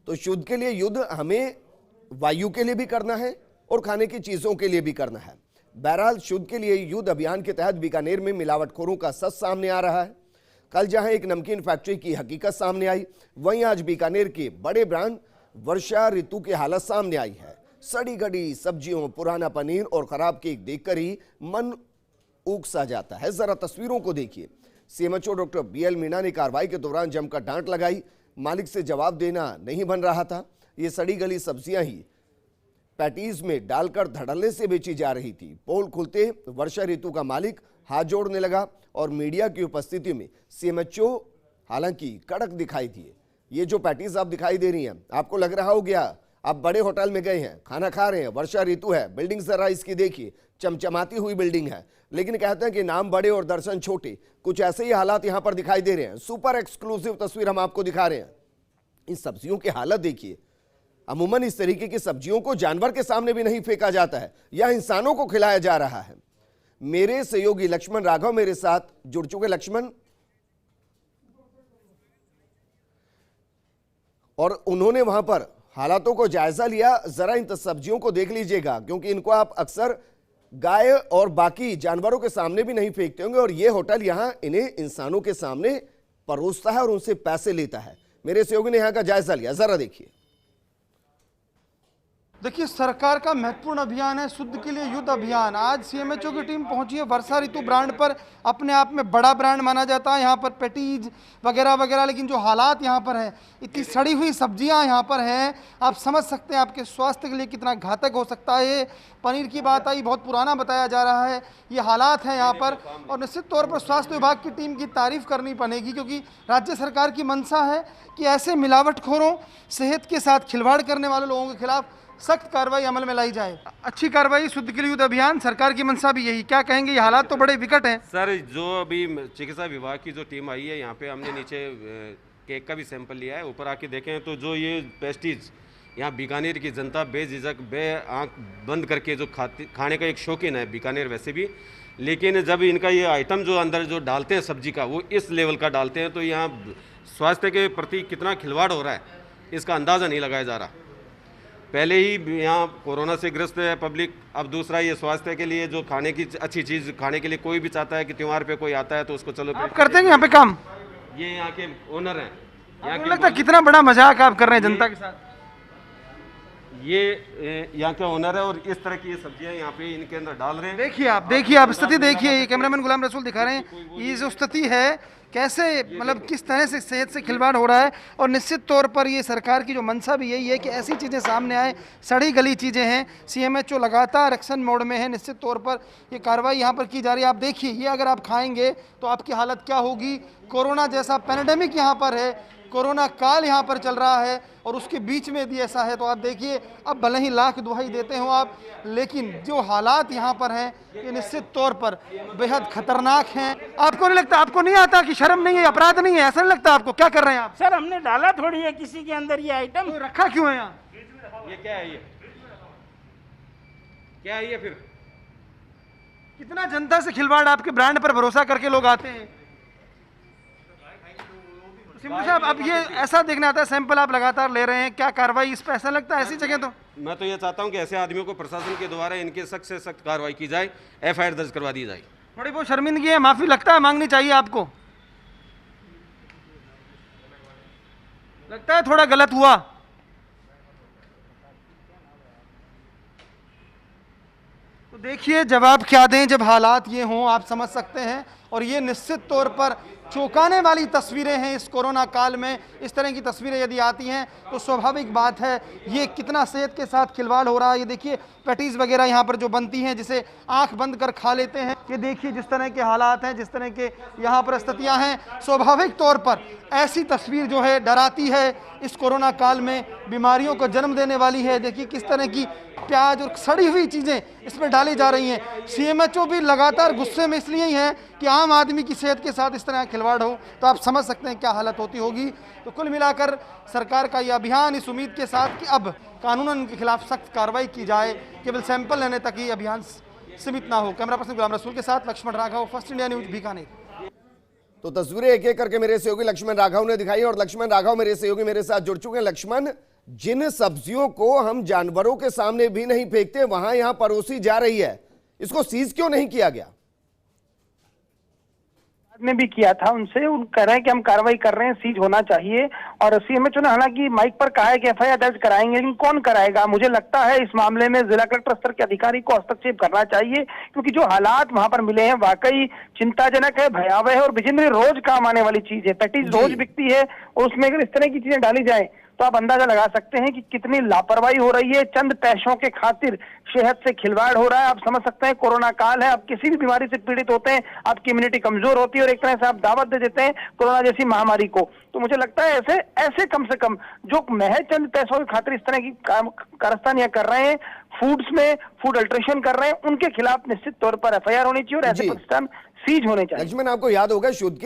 तो शुद्ध के लिए युद्ध हमें वायु के लिए भी करना है और खाने की चीजों के लिए भी करना है। बहरहाल शुद्ध के लिए युद्ध अभियान के तहत बीकानेर में मिलावटखोरों का सच सामने आ रहा है। कल जहां एक नमकीन फैक्ट्री की हकीकत सामने आई, वहीं आज बीकानेर के बड़े ब्रांड वर्षा ऋतु की हालत सामने आई है। सड़ी गड़ी सब्जियों, पुराना पनीर और खराब केक देखकर ही मन ऊक सा जाता है। जरा तस्वीरों को देखिए। सीएमएचओ डॉक्टर बीएल मीणा ने कार्रवाई के दौरान जमकर डांट लगाई। मालिक से जवाब देना नहीं बन रहा था। ये सड़ी गली सब्जियां ही पैटीज में डालकर धड़ल्ले से बेची जा रही थी। पोल खुलते वर्षा ऋतु का मालिक हाथ जोड़ने लगा और मीडिया की उपस्थिति में सीएमएचओ हालांकि कड़क दिखाई दिए। ये जो पैटीज आप दिखाई दे रही हैं, आपको लग रहा हो गया आप बड़े होटल में गए हैं, खाना खा रहे हैं, वर्षा ऋतु है, बिल्डिंग जरा इसकी देखिए, चमचमाती हुई बिल्डिंग है, लेकिन कहते हैं कि नाम बड़े और दर्शन छोटे। कुछ ऐसे ही हालात यहां पर दिखाई दे रहे हैं। सुपर एक्सक्लूसिव तस्वीर हम आपको दिखा रहे हैं। इन सब्जियों की हालत देखिए। अमूमन इस तरीके की सब्जियों को जानवर के सामने भी नहीं फेंका जाता है, यह इंसानों को खिलाया जा रहा है। मेरे सहयोगी लक्ष्मण राघव मेरे साथ जुड़ चुके। लक्ष्मण, और उन्होंने वहां पर हालातों को जायजा लिया। जरा इन सब्जियों को देख लीजिएगा, क्योंकि इनको आप अक्सर गाय और बाकी जानवरों के सामने भी नहीं फेंकते होंगे, और यह होटल यहां इन्हें इंसानों के सामने परोसता है और उनसे पैसे लेता है। मेरे सहयोगी ने यहां का जायजा लिया, जरा देखिए। देखिए, सरकार का महत्वपूर्ण अभियान है शुद्ध के लिए युद्ध अभियान। आज सीएमएचओ की टीम पहुंची है वर्षा ऋतु ब्रांड पर। अपने आप में बड़ा ब्रांड माना जाता है यहाँ पर पैटीज वगैरह वगैरह, लेकिन जो हालात यहाँ पर है, इतनी सड़ी हुई सब्जियाँ यहाँ पर हैं, आप समझ सकते हैं आपके स्वास्थ्य के लिए कितना घातक हो सकता है। पनीर की बात आई, बहुत पुराना बताया जा रहा है। ये हालात हैं यहाँ पर, और निश्चित तौर पर स्वास्थ्य विभाग की टीम की तारीफ करनी पड़ेगी, क्योंकि राज्य सरकार की मंशा है कि ऐसे मिलावटखोरों, सेहत के साथ खिलवाड़ करने वाले लोगों के खिलाफ सख्त कार्रवाई अमल में लाई जाए। अच्छी कार्रवाई, शुद्ध के लिए युद्ध अभियान, सरकार की मंशा भी यही। क्या कहेंगे, ये हालात तो बड़े विकट हैं। सर, जो अभी चिकित्सा विभाग की जो टीम आई है यहाँ पे, हमने नीचे केक का भी सैंपल लिया है। ऊपर आके देखें तो जो ये पेस्टिज यहाँ बीकानेर की जनता बेझिझक आँख बंद करके जो खाने का एक शौकीन है बीकानेर वैसे भी, लेकिन जब इनका ये आइटम जो अंदर जो डालते हैं सब्जी का, वो इस लेवल का डालते हैं, तो यहाँ स्वास्थ्य के प्रति कितना खिलवाड़ हो रहा है इसका अंदाज़ा नहीं लगाया जा रहा। पहले ही यहाँ कोरोना से ग्रस्त है पब्लिक, अब दूसरा ये स्वास्थ्य के लिए जो खाने की अच्छी चीज़ खाने के लिए कोई भी चाहता है कि त्योहार पे कोई आता है तो उसको चलो। आप करते हैं यहाँ पे काम? ये यहाँ के ओनर हैं। यहाँ लगता है कितना बड़ा मजाक आप कर रहे हैं जनता के साथ। ये यहाँ के ओनर है और इस तरह की ये सब्जियाँ यहाँ पे इनके अंदर डाल रहे हैं। देखिए आप स्थिति देखिए, ये कैमरामैन गुलाम रसूल दिखा रहे हैं। ये जो स्थिति है, कैसे मतलब किस तरह से सेहत से खिलवाड़ हो रहा है, और निश्चित तौर पर ये सरकार की जो मंशा भी यही है कि ऐसी चीज़ें सामने आए। सड़ी गली चीज़ें हैं। सीएमएचओ लगातार एक्शन मोड में है। निश्चित तौर पर ये कार्रवाई यहाँ पर की जा रही है। आप देखिए, ये अगर आप खाएंगे तो आपकी हालत क्या होगी। कोरोना जैसा पैंडेमिक यहाँ पर है, कोरोना काल यहाँ पर चल रहा है, और उसके बीच में यदि ऐसा है तो आप देखिए, अब भले ही लाख दुहाई देते हो आप, लेकिन जो हालात यहाँ पर हैं ये निश्चित तौर पर बेहद खतरनाक हैं। आपको नहीं लगता, आपको नहीं आता कि शर्म नहीं है, अपराध नहीं है, ऐसा नहीं लगता आपको? क्या कर रहे हैं आप? सर, हमने डाला थोड़ी है किसी के अंदर ये आइटम। तो रखा क्यों है यहाँ? ये क्या है, ये क्या है? ये फिर कितना जनता से खिलवाड़, आपके ब्रांड पर भरोसा करके लोग आते हैं। सिमरू साहब, अब ये ऐसा देखना आता है, सैंपल आप लगातार ले रहे हैं, क्या कार्रवाई इस पर ऐसा लगता है ऐसी जगह? तो मैं तो ये चाहता हूं कि ऐसे आदमियों को प्रशासन के द्वारा इनके सख्त से सख्त कार्रवाई की जाए, एफआईआर दर्ज करवा दी जाए। थोड़ी बहुत शर्मिंदगी है, माफी लगता है मांगनी चाहिए आपको? लगता है थोड़ा गलत हुआ? तो देखिए जवाब क्या दें जब हालात ये हों, आप समझ सकते हैं। और ये निश्चित तौर पर चौंकाने वाली तस्वीरें हैं इस कोरोना काल में। इस तरह की तस्वीरें यदि आती हैं तो स्वाभाविक बात है ये कितना सेहत के साथ खिलवाड़ हो रहा है। ये देखिए पैटीज वगैरह यहाँ पर जो बनती हैं, जिसे आंख बंद कर खा लेते हैं। ये देखिए जिस तरह के हालात हैं, जिस तरह के यहाँ पर स्थितियाँ हैं, स्वाभाविक तौर पर ऐसी तस्वीर जो है डराती है। इस कोरोना काल में बीमारियों को जन्म देने वाली है। देखिए किस तरह की प्याज और सड़ी हुई चीज़ें इसमें डाली जा रही हैं। सीएमएचओ भी लगातार गुस्से में इसलिए ही है कि आम आदमी की सेहत के साथ इस तरह खिलवाड़ हो, तो आप समझ सकते हैं क्या हालत होती होगी। तो कुल मिलाकर सरकार का यह अभियान इस उम्मीद के साथ कि अब कानूनन के खिलाफ सख्त कार्रवाई की जाए, केवल सैंपल लेने तक ही अभियान सीमित ना हो। कैमरा पर्सन गुलाम रसूल के साथ Lakshman Raghav, first India news, Bikaner. तो तस्वीरें एक एक करके मेरे सहयोगी लक्ष्मण राघव ने दिखाई, और लक्ष्मण राघव मेरे सहयोगी मेरे साथ जुड़ चुके हैं। लक्ष्मण, जिन सब्जियों को हम जानवरों के सामने भी नहीं फेंकते वहां यहां परोसी जा रही है, इसको सीज क्यों नहीं किया गया? ने भी किया था उनसे, उन कह रहे हैं कि हम कार्रवाई कर रहे हैं, सीज होना चाहिए। और सीएमएचओ ने हालांकि माइक पर कहा है कि एफआईआर दर्ज कराएंगे, लेकिन कौन कराएगा? मुझे लगता है इस मामले में जिला कलेक्टर स्तर के अधिकारी को हस्तक्षेप करना चाहिए, क्योंकि जो हालात वहां पर मिले हैं वाकई चिंताजनक है, भयावह है। और विजेंद्र, रोज काम आने वाली चीज है, पैटीज रोज बिकती है, और उसमें अगर इस तरह की चीजें डाली जाए तो आप अंदाजा लगा सकते हैं कि कितनी लापरवाही हो रही है। चंद पैसों के खातिर सेहत से खिलवाड़ हो रहा है। आप समझ सकते हैं कोरोना काल है, आप किसी भी बीमारी से पीड़ित होते हैं, आपकी इम्यूनिटी कमजोर होती है, और एक तरह से आप दावत दे देते हैं कोरोना जैसी महामारी को। तो मुझे लगता है ऐसे कम से कम जो महज चंद पैसों की खातिर इस तरह की कारस्तानियां कर रहे हैं, फूड्स में फूड अल्ट्रेशन कर रहे हैं, उनके खिलाफ निश्चित तौर पर एफआईआर होनी चाहिए और ऐसे प्रतिष्ठान सीज होने चाहिए। लक्ष्मण, आपको याद होगा युद्ध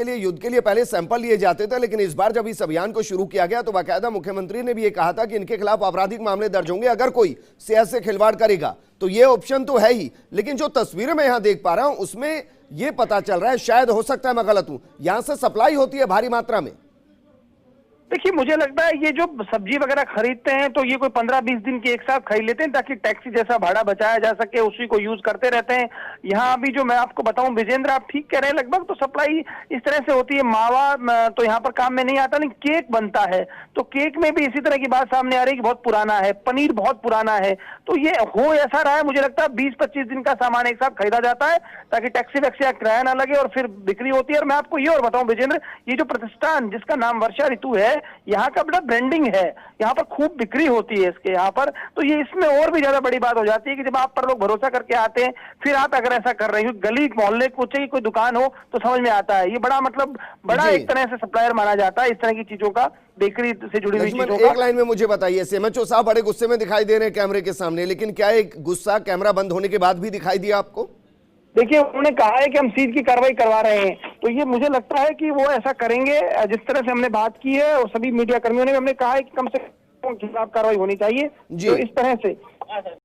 के लिए पहले सैंपल लिए जाते थे, लेकिन इस बार जब इस अभियान को शुरू किया गया तो बाकायदा मुख्यमंत्री ने भी ये कहा था कि इनके खिलाफ आपराधिक मामले दर्ज होंगे अगर कोई सेहत से खिलवाड़ करेगा। तो ये ऑप्शन तो है ही, लेकिन जो तस्वीरें मैं यहां देख पा रहा हूं उसमें यह पता चल रहा है, शायद हो सकता है मैं गलत हूं, यहां से सप्लाई होती है भारी मात्रा में। देखिए, मुझे लगता है ये जो सब्जी वगैरह खरीदते हैं तो ये कोई 15-20 दिन की एक साथ खरीद लेते हैं ताकि टैक्सी जैसा भाड़ा बचाया जा सके, उसी को यूज करते रहते हैं। यहाँ अभी जो मैं आपको बताऊं विजेंद्र, आप ठीक कह रहे हैं, लगभग तो सप्लाई इस तरह से होती है। मावा तो यहाँ पर काम में नहीं आता, लेकिन केक बनता है, तो केक में भी इसी तरह की बात सामने आ रही है कि बहुत पुराना है, पनीर बहुत पुराना है। तो ये हो ऐसा रहा है, मुझे लगता है 20-25 दिन का सामान एक साथ खरीदा जाता है ताकि टैक्सी वैक्सी या किराया ना लगे, और फिर बिक्री होती है। और मैं आपको ये और बताऊं विजेंद्र, ये जो प्रतिष्ठान जिसका नाम वर्षा ऋतु है, यहाँ का बड़ा ब्रांडिंग है, यहाँ पर खूब बिक्री होती है इसके यहाँ पर। तो ये इसमें और भी ज्यादा बड़ी बात हो जाती है कि जब आप पर लोग भरोसा करके आते हैं, फिर आप अगर ऐसा कर रहे हो, गली मोहल्ले कुछ ही कोई दुकान हो तो समझ में आता है। ये बड़ा मतलब बड़ा एक तरह से सप्लायर माना जाता है इस तरह की चीजों का, बेकरी से जुड़ी हुई चीजों का। एक लाइन में मुझे बताइए, सीएमएचओ साहब बड़े गुस्से में दिखाई दे रहे हैं कैमरे के सामने, लेकिन क्या एक गुस्सा कैमरा बंद होने के बाद भी दिखाई दिया आपको? देखिए, उन्होंने कहा है कि हम सीज की कार्रवाई करवा रहे हैं, तो ये मुझे लगता है कि वो ऐसा करेंगे जिस तरह से हमने बात की है, और सभी मीडिया कर्मियों ने हमने कहा है कि कम से कम खिलाफ कार्रवाई होनी चाहिए। तो इस तरह से